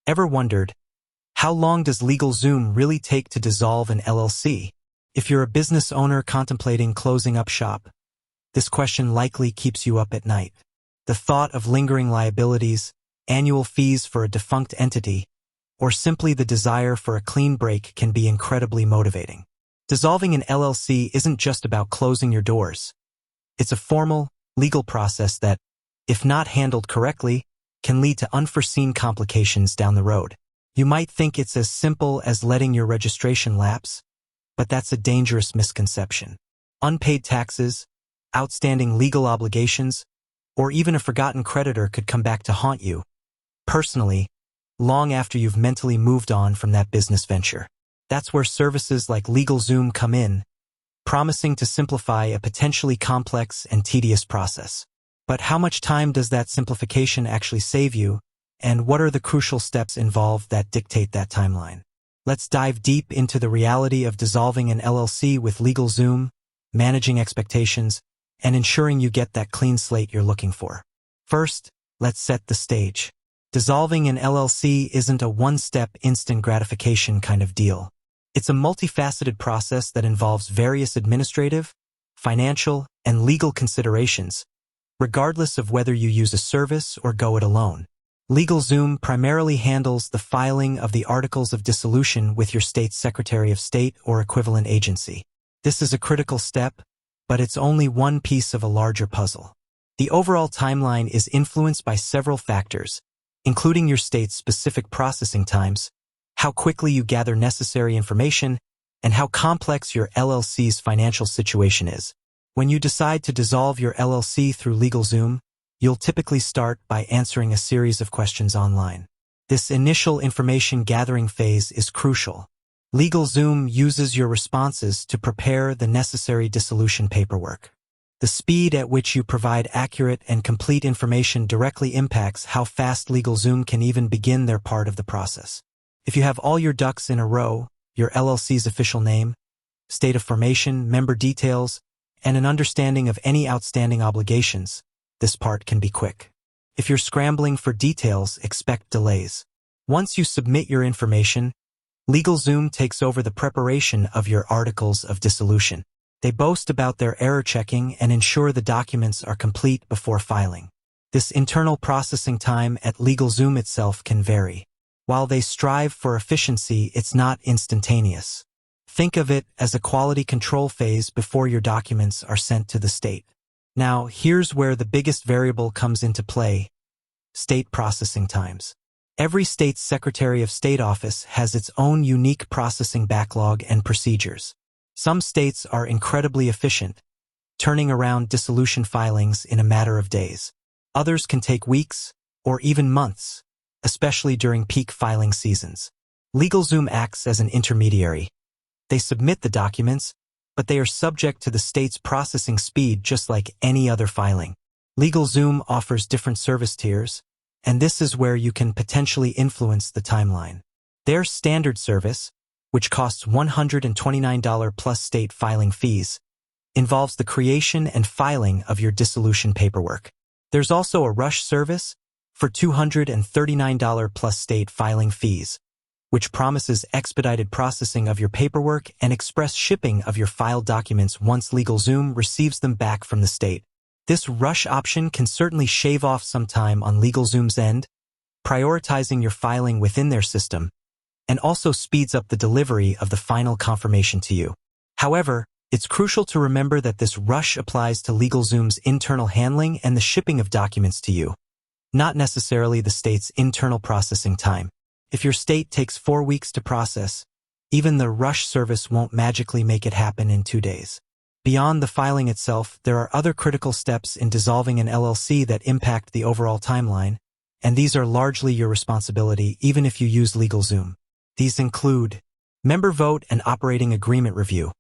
Ever wondered, how long does LegalZoom really take to dissolve an LLC? If you're a business owner contemplating closing up shop, this question likely keeps you up at night. The thought of lingering liabilities, annual fees for a defunct entity, or simply the desire for a clean break can be incredibly motivating. Dissolving an LLC isn't just about closing your doors. It's a formal, legal process that, if not handled correctly, can lead to unforeseen complications down the road. You might think it's as simple as letting your registration lapse, but that's a dangerous misconception. Unpaid taxes, outstanding legal obligations, or even a forgotten creditor could come back to haunt you, personally, long after you've mentally moved on from that business venture. That's where services like LegalZoom come in, promising to simplify a potentially complex and tedious process. But how much time does that simplification actually save you, and what are the crucial steps involved that dictate that timeline? Let's dive deep into the reality of dissolving an LLC with LegalZoom, managing expectations, and ensuring you get that clean slate you're looking for. First, let's set the stage. Dissolving an LLC isn't a one-step instant gratification kind of deal. It's a multifaceted process that involves various administrative, financial, and legal considerations, regardless of whether you use a service or go it alone. LegalZoom primarily handles the filing of the Articles of Dissolution with your state's Secretary of State or equivalent agency. This is a critical step, but it's only one piece of a larger puzzle. The overall timeline is influenced by several factors, including your state's specific processing times, how quickly you gather necessary information, and how complex your LLC's financial situation is. When you decide to dissolve your LLC through LegalZoom, you'll typically start by answering a series of questions online. This initial information gathering phase is crucial. LegalZoom uses your responses to prepare the necessary dissolution paperwork. The speed at which you provide accurate and complete information directly impacts how fast LegalZoom can even begin their part of the process. If you have all your ducks in a row, your LLC's official name, state of formation, member details, and an understanding of any outstanding obligations, this part can be quick. If you're scrambling for details, expect delays. Once you submit your information, LegalZoom takes over the preparation of your Articles of Dissolution. They boast about their error checking and ensure the documents are complete before filing. This internal processing time at LegalZoom itself can vary. While they strive for efficiency, it's not instantaneous. Think of it as a quality control phase before your documents are sent to the state. Now, here's where the biggest variable comes into play: state processing times. Every state's Secretary of State office has its own unique processing backlog and procedures. Some states are incredibly efficient, turning around dissolution filings in a matter of days. Others can take weeks or even months, especially during peak filing seasons. LegalZoom acts as an intermediary. They submit the documents, but they are subject to the state's processing speed just like any other filing. LegalZoom offers different service tiers, and this is where you can potentially influence the timeline. Their standard service, which costs $129 plus state filing fees, involves the creation and filing of your dissolution paperwork. There's also a rush service for $239 plus state filing fees, which promises expedited processing of your paperwork and express shipping of your filed documents once LegalZoom receives them back from the state. This rush option can certainly shave off some time on LegalZoom's end, prioritizing your filing within their system, and also speeds up the delivery of the final confirmation to you. However, it's crucial to remember that this rush applies to LegalZoom's internal handling and the shipping of documents to you, not necessarily the state's internal processing time. If your state takes 4 weeks to process, even the rush service won't magically make it happen in 2 days. Beyond the filing itself, there are other critical steps in dissolving an LLC that impact the overall timeline, and these are largely your responsibility even if you use LegalZoom. These include member vote and operating agreement review.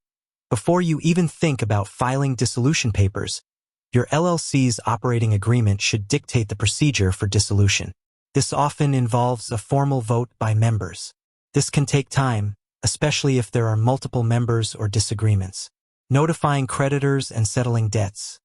Before you even think about filing dissolution papers, your LLC's operating agreement should dictate the procedure for dissolution. This often involves a formal vote by members. This can take time, especially if there are multiple members or disagreements. Notifying creditors and settling debts.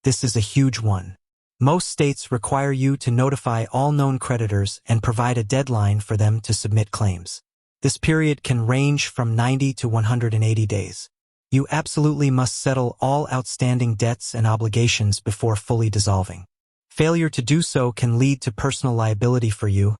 This is a huge one. Most states require you to notify all known creditors and provide a deadline for them to submit claims. This period can range from 90 to 180 days. You absolutely must settle all outstanding debts and obligations before fully dissolving. Failure to do so can lead to personal liability for you,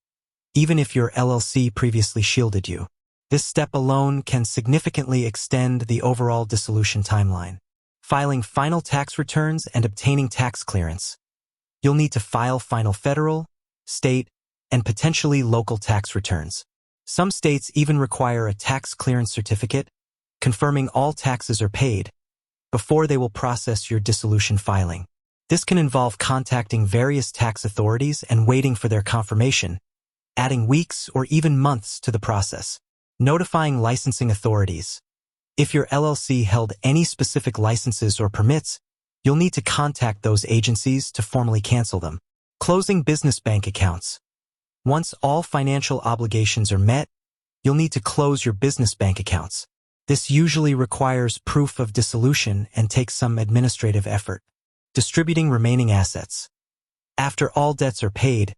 even if your LLC previously shielded you. This step alone can significantly extend the overall dissolution timeline. Filing final tax returns and obtaining tax clearance. You'll need to file final federal, state, and potentially local tax returns. Some states even require a tax clearance certificate, confirming all taxes are paid, before they will process your dissolution filing. This can involve contacting various tax authorities and waiting for their confirmation, adding weeks or even months to the process. Notifying licensing authorities. If your LLC held any specific licenses or permits, you'll need to contact those agencies to formally cancel them. Closing business bank accounts. Once all financial obligations are met, you'll need to close your business bank accounts. This usually requires proof of dissolution and takes some administrative effort. Distributing remaining assets. After all debts are paid,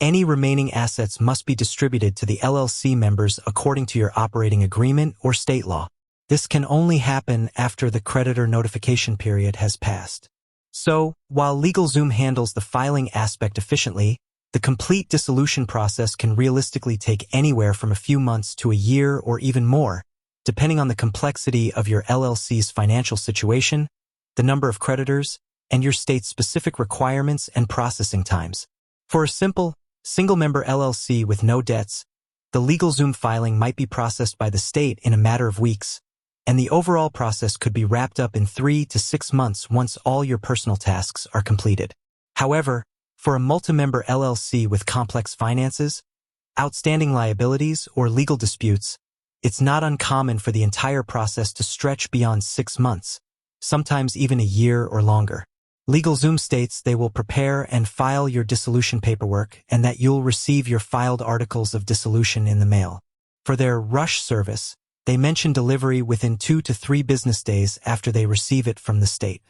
any remaining assets must be distributed to the LLC members according to your operating agreement or state law. This can only happen after the creditor notification period has passed. So, while LegalZoom handles the filing aspect efficiently, the complete dissolution process can realistically take anywhere from a few months to a year or even more, depending on the complexity of your LLC's financial situation, the number of creditors, and your state's specific requirements and processing times. For a simple, single-member LLC with no debts, the LegalZoom filing might be processed by the state in a matter of weeks, and the overall process could be wrapped up in 3 to 6 months once all your personal tasks are completed. However, for a multi-member LLC with complex finances, outstanding liabilities, or legal disputes, it's not uncommon for the entire process to stretch beyond 6 months, sometimes even a year or longer. LegalZoom states they will prepare and file your dissolution paperwork and that you'll receive your filed articles of dissolution in the mail. For their rush service, they mention delivery within 2 to 3 business days after they receive it from the state.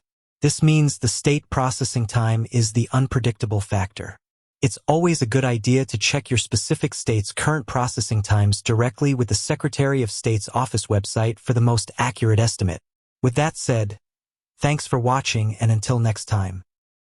This means the state processing time is the unpredictable factor. It's always a good idea to check your specific state's current processing times directly with the Secretary of State's office website for the most accurate estimate. With that said, thanks for watching, and until next time.